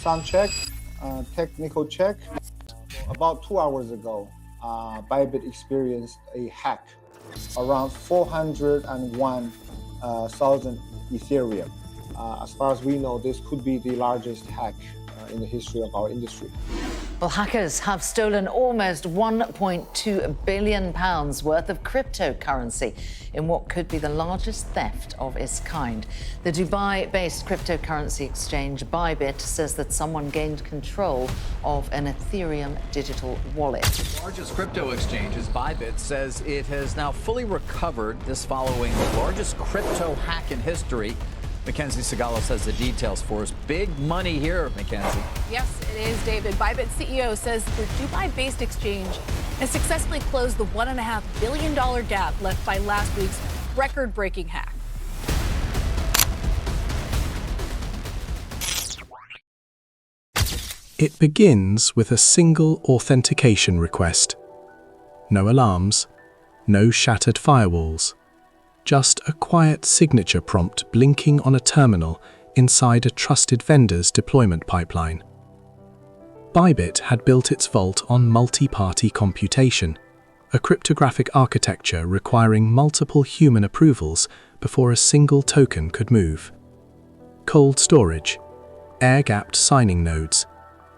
sound check, technical check. About 2 hours ago, Bybit experienced a hack around 401,000 Ethereum. As far as we know, this could be the largest hack in the history of our industry. Well, hackers have stolen almost £1.2 billion worth of cryptocurrency in what could be the largest theft of its kind. The Dubai-based cryptocurrency exchange Bybit says that someone gained control of an Ethereum digital wallet. The largest crypto exchanges, Bybit, says it has now fully recovered this following the largest crypto hack in history. Mackenzie Sigalo says the details for us. Big money here, Mackenzie. Yes, it is, David. Bybit CEO says the Dubai-based exchange has successfully closed the $1.5 billion gap left by last week's record-breaking hack. It begins with a single authentication request. No alarms, no shattered firewalls. Just a quiet signature prompt blinking on a terminal inside a trusted vendor's deployment pipeline. Bybit had built its vault on multi-party computation, a cryptographic architecture requiring multiple human approvals before a single token could move. Cold storage, air-gapped signing nodes,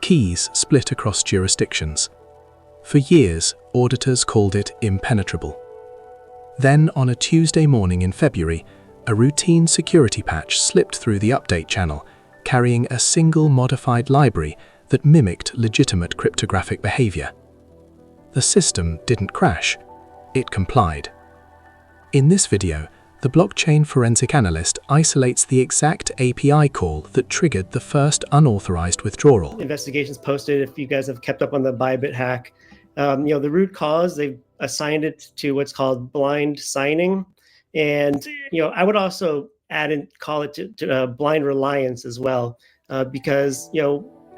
keys split across jurisdictions. For years, auditors called it impenetrable. Then, on a Tuesday morning in February, a routine security patch slipped through the update channel, carrying a single modified library that mimicked legitimate cryptographic behavior. The system didn't crash, it complied. In this video, the blockchain forensic analyst isolates the exact API call that triggered the first unauthorized withdrawal. Investigations posted, if you guys have kept up on the Bybit hack, the root cause, they've assigned it to what's called blind signing. And, I would also add and call it to blind reliance as well, because,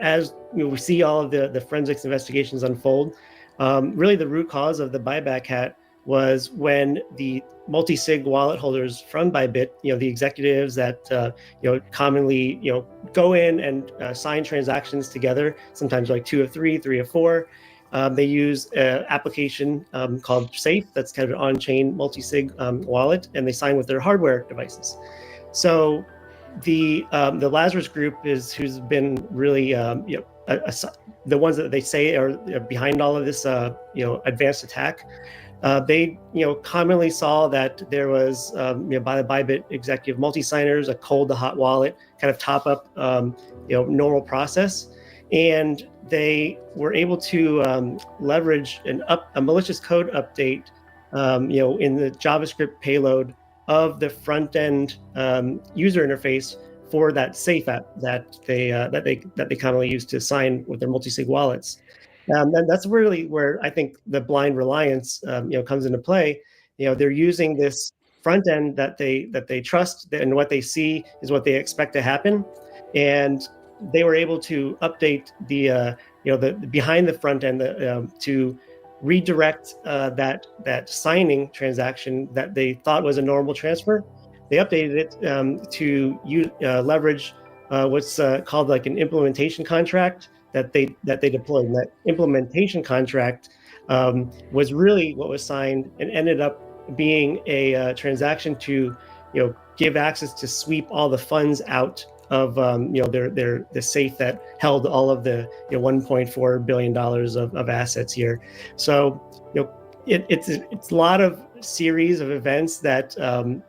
as we see all of the forensics investigations unfold, really the root cause of the buyback hack was when the multi-sig wallet holders from Bybit, the executives that, commonly, go in and sign transactions together, sometimes like 2 of 3, 3 of 4. They use an application called Safe, that's kind of an on-chain multi-sig wallet, and they sign with their hardware devices. So the Lazarus Group who's been really the ones that they say are behind all of this advanced attack. They commonly saw that there was by the Bybit executive multi-signers, a cold to hot wallet kind of top up normal process. And they were able to leverage a malicious code update, in the JavaScript payload of the front end user interface for that Safe app that they commonly use to sign with their multi-sig wallets. And that's really where I think the blind reliance comes into play. They're using this front end that they trust, and what they see is what they expect to happen, and they were able to update the behind the front end to redirect that signing transaction that they thought was a normal transfer. They updated it to leverage what's called like an implementation contract that they deployed. And that implementation contract was really what was signed and ended up being a transaction to give access to sweep all the funds out of the safe that held all of the $1.4 billion of assets here. So it's a lot of series of events that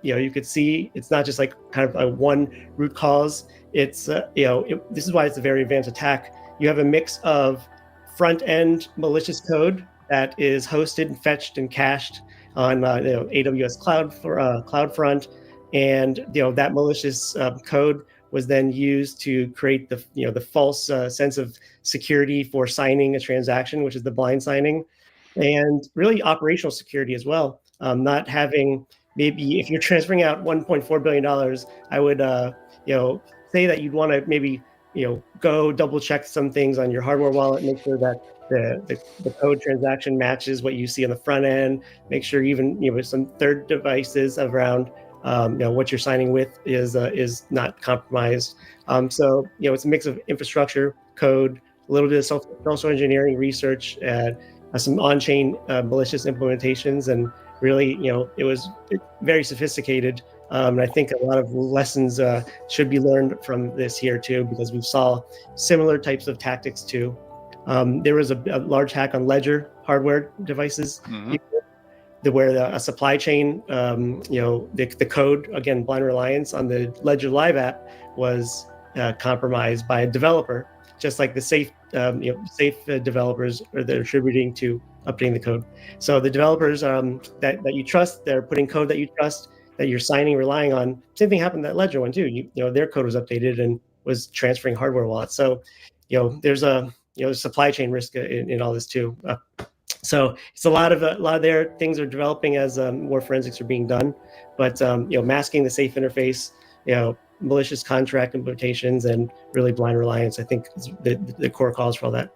you could see. It's not just like kind of a one root cause. It's this is why it's a very advanced attack. You have a mix of front end malicious code that is hosted and fetched and cached on AWS CloudFront, and that malicious code was then used to create the false sense of security for signing a transaction, which is the blind signing, and really operational security as well. Not having, maybe if you're transferring out $1.4 billion, I would say that you'd want to maybe go double check some things on your hardware wallet, make sure that the code transaction matches what you see on the front end. Make sure even some third devices around what you're signing with is not compromised. So it's a mix of infrastructure, code, a little bit of social engineering research, some on-chain malicious implementations, and really, it was very sophisticated. And I think a lot of lessons should be learned from this here too, because we saw similar types of tactics too. There was a large hack on Ledger hardware devices, where a supply chain, the code, again, blind reliance on the Ledger Live app was compromised by a developer, just like the safe developers they're attributing to updating the code. So the developers that you trust, they're putting code that you trust, that you're signing, relying on. Same thing happened to that Ledger one too. Their code was updated and was transferring hardware wallets. So, there's a supply chain risk in all this too. So it's a lot of their things are developing as more forensics are being done, but masking the safe interface, malicious contract implementations, and really blind reliance, I think is the core cause for all that.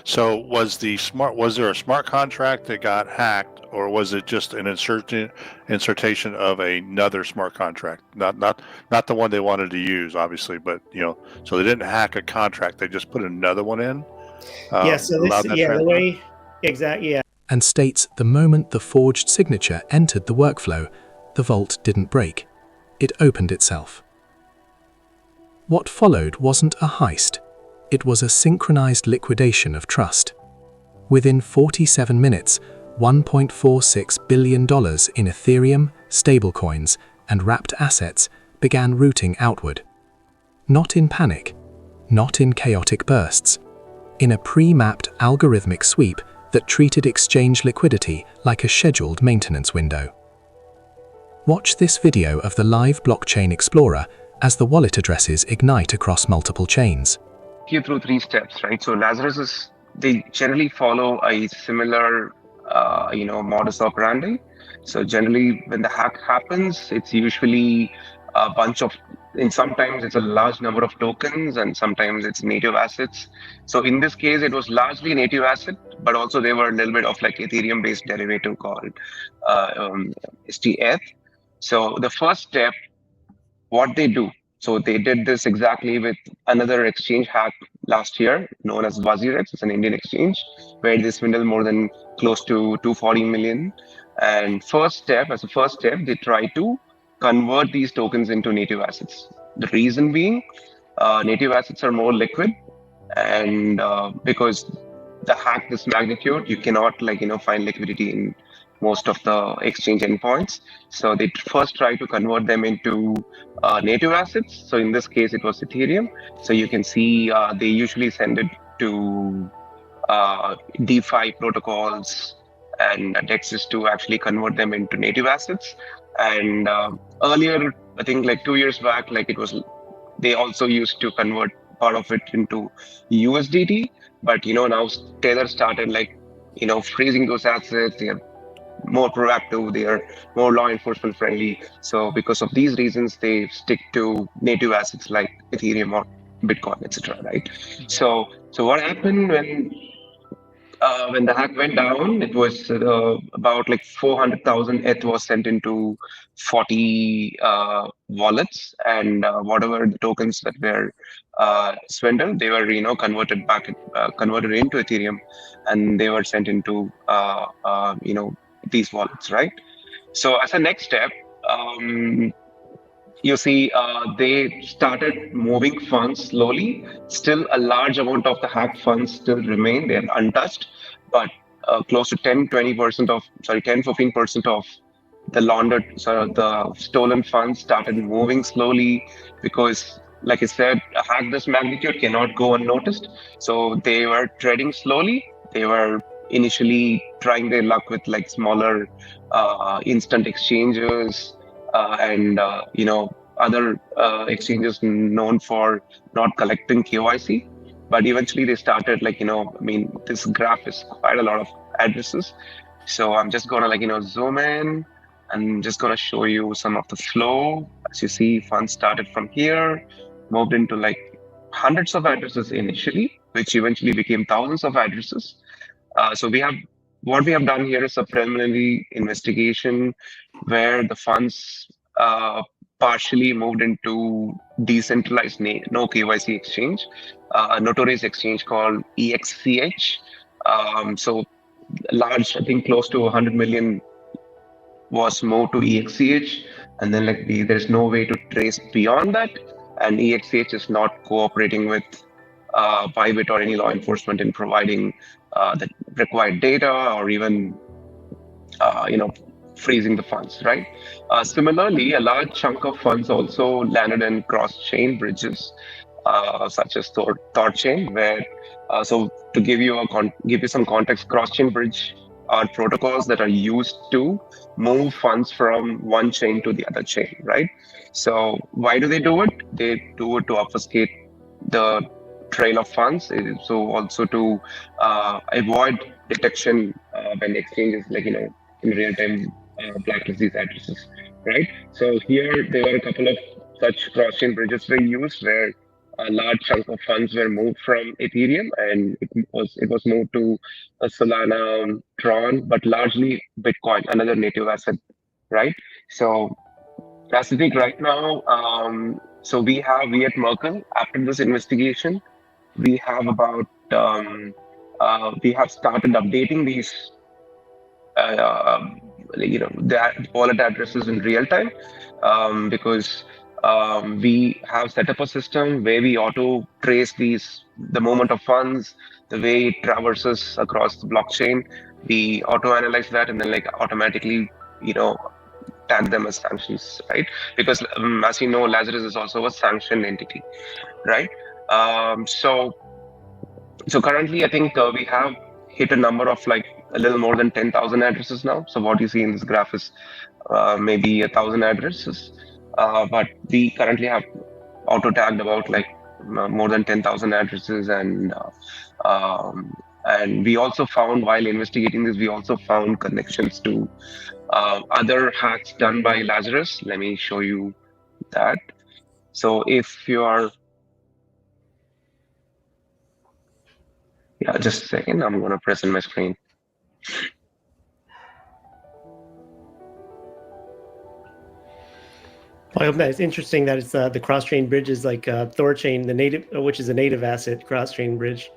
So was there a smart contract that got hacked, or was it just an insertion of another smart contract? Not the one they wanted to use, obviously, but so they didn't hack a contract, they just put another one in. The way exactly, yeah. And states the moment the forged signature entered the workflow, the vault didn't break. It opened itself. What followed wasn't a heist. It was a synchronized liquidation of trust. Within 47 minutes, $1.46 billion in Ethereum, stablecoins, and wrapped assets began routing outward. Not in panic, not in chaotic bursts, in a pre-mapped algorithmic sweep that treated exchange liquidity like a scheduled maintenance window. Watch this video of the live blockchain explorer as the wallet addresses ignite across multiple chains. You through 3 steps, right? So Lazarus they generally follow a similar, modus operandi. So generally, when the hack happens, it's usually a bunch of, and sometimes it's a large number of tokens, and sometimes it's native assets. So in this case, it was largely native asset, but also they were a little bit of like Ethereum-based derivative called STETH. So the first step, what they do. So they did this exactly with another exchange hack last year, known as WazirX. It's an Indian exchange where they swindled more than close to 240 million. And as a first step, they try to convert these tokens into native assets. The reason being, native assets are more liquid, and because the hack this magnitude, you cannot find liquidity in most of the exchange endpoints. So they first try to convert them into native assets. So in this case, it was Ethereum. So you can see they usually send it to DeFi protocols and DEXs to actually convert them into native assets. And earlier, I think like 2 years back, they also used to convert part of it into USDT. But now Tether started freezing those assets. They are more proactive, they are more law enforcement friendly. So because of these reasons, they stick to native assets like Ethereum or Bitcoin, etc. Right? So what happened when the hack went down? It was about 400,000 ETH was sent into 40 wallets, and whatever the tokens that were swindled, they were converted into Ethereum, and they were sent into these wallets, right? So as a next step, you see they started moving funds slowly. Still a large amount of the hacked funds still remain, they're untouched, but close to 10-15% of the the stolen funds started moving slowly, because like I said, a hack this magnitude cannot go unnoticed. So they were trading slowly. They were initially trying their luck with smaller instant exchanges and other exchanges known for not collecting KYC. But eventually they started this graph is quite a lot of addresses. So I'm just gonna zoom in. I'm just gonna show you some of the flow. As you see, funds started from here, moved into hundreds of addresses initially, which eventually became thousands of addresses. So what we have done here is a preliminary investigation where the funds partially moved into decentralized no KYC exchange, a notorious exchange called EXCH. So large, I think close to 100 million was moved to EXCH, and then like there's no way to trace beyond that, and EXCH is not cooperating with Bybit or any law enforcement in providing the required data or even freezing the funds, right? Similarly, a large chunk of funds also landed in cross-chain bridges, such as Thorchain, where so to give you some context, cross-chain bridge are protocols that are used to move funds from one chain to the other chain, right? So why do they do it? They do it to obfuscate the trail of funds, so also to avoid detection when the exchange is in real time blacklist these addresses, right? So here there were a couple of such cross-chain bridges were used where a large chunk of funds were moved from Ethereum, and it was moved to Solana, Tron, but largely Bitcoin, another native asset, right? So as I think right now, so we at Merkle, after this investigation, we have about we have started updating these the wallet addresses in real time, because we have set up a system where we auto trace the movement of funds, the way it traverses across the blockchain. We auto analyze that and then automatically tag them as sanctions, right? Because as you know, Lazarus is also a sanctioned entity, right? So currently, I think we have hit a number of a little more than 10,000 addresses now. So what you see in this graph is maybe 1,000 addresses, but we currently have auto tagged about more than 10,000 addresses, and we also found, while investigating this, we also found connections to other hacks done by Lazarus. Let me show you that. So if you are, yeah, just a second, I'm going to present my screen. Well, it's interesting that it's the cross-chain bridge is like Thorchain, the native, which is a native asset cross-chain bridge.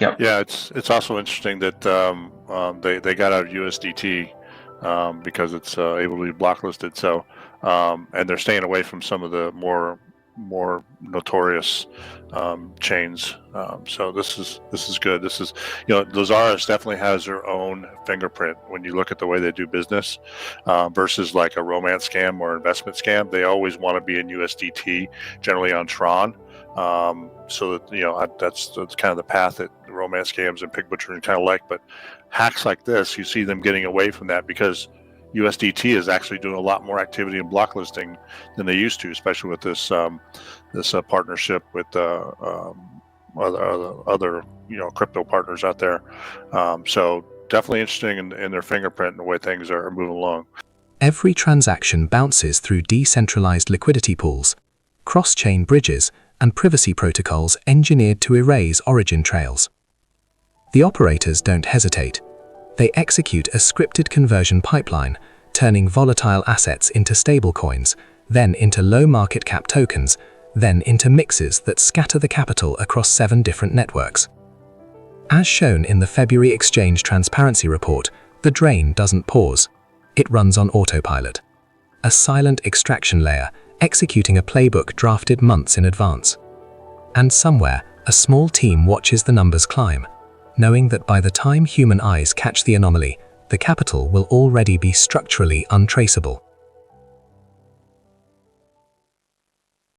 Yeah, it's also interesting that they got out of USDT because it's able to be blacklisted. So and they're staying away from some of the more notorious chains. So this is good. This is, Lazarus definitely has their own fingerprint when you look at the way they do business versus like a romance scam or investment scam. They always want to be in USDT, generally on Tron. So that that's kind of the path that the romance scams and pig butchering kind of like. But hacks like this, you see them getting away from that because USDT is actually doing a lot more activity in blocklisting than they used to, especially with this partnership with other crypto partners out there. So definitely interesting in their fingerprint and the way things are moving along. Every transaction bounces through decentralized liquidity pools, cross-chain bridges, and privacy protocols engineered to erase origin trails. The operators don't hesitate. They execute a scripted conversion pipeline, turning volatile assets into stablecoins, then into low market cap tokens, then into mixes that scatter the capital across 7 different networks. As shown in the February exchange transparency report, the drain doesn't pause. It runs on autopilot, a silent extraction layer executing a playbook drafted months in advance. And somewhere, a small team watches the numbers climb, knowing that by the time human eyes catch the anomaly, the capital will already be structurally untraceable.